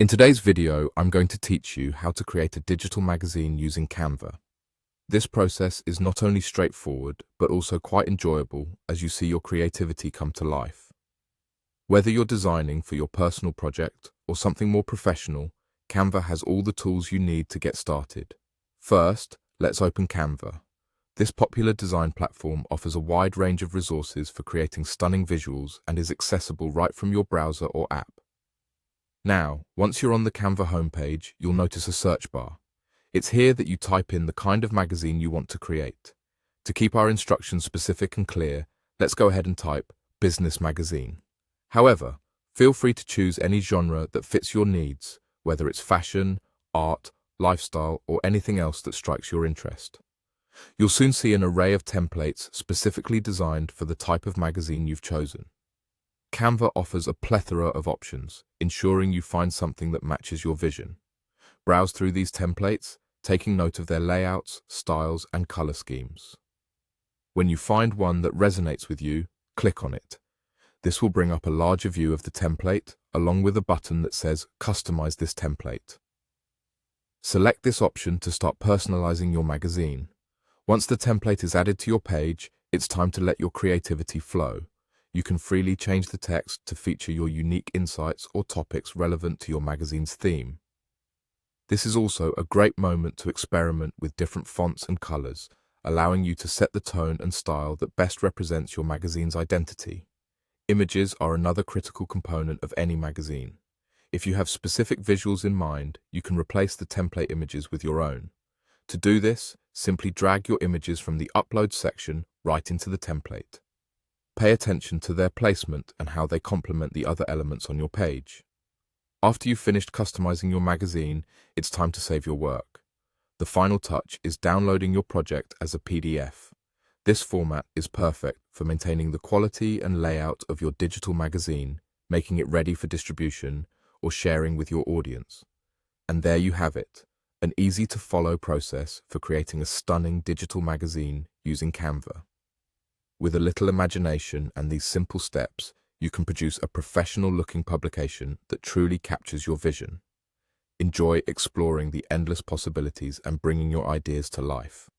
In today's video, I'm going to teach you how to create a digital magazine using Canva. This process is not only straightforward, but also quite enjoyable as you see your creativity come to life. Whether you're designing for your personal project or something more professional, Canva has all the tools you need to get started. First, let's open Canva. This popular design platform offers a wide range of resources for creating stunning visuals and is accessible right from your browser or app. Now, once you're on the Canva homepage, you'll notice a search bar. It's here that you type in the kind of magazine you want to create. To keep our instructions specific and clear, let's go ahead and type business magazine. However, feel free to choose any genre that fits your needs, whether it's fashion, art, lifestyle, or anything else that strikes your interest. You'll soon see an array of templates specifically designed for the type of magazine you've chosen. Canva offers a plethora of options, ensuring you find something that matches your vision. Browse through these templates, taking note of their layouts, styles, and color schemes. When you find one that resonates with you, click on it. This will bring up a larger view of the template, along with a button that says Customize this template. Select this option to start personalizing your magazine. Once the template is added to your page, it's time to let your creativity flow. You can freely change the text to feature your unique insights or topics relevant to your magazine's theme. This is also a great moment to experiment with different fonts and colors, allowing you to set the tone and style that best represents your magazine's identity. Images are another critical component of any magazine. If you have specific visuals in mind, you can replace the template images with your own. To do this, simply drag your images from the Upload section right into the template. Pay attention to their placement and how they complement the other elements on your page. After you've finished customizing your magazine, it's time to save your work. The final touch is downloading your project as a PDF. This format is perfect for maintaining the quality and layout of your digital magazine, making it ready for distribution or sharing with your audience. And there you have it, an easy-to-follow process for creating a stunning digital magazine using Canva. With a little imagination and these simple steps, you can produce a professional-looking publication that truly captures your vision. Enjoy exploring the endless possibilities and bringing your ideas to life.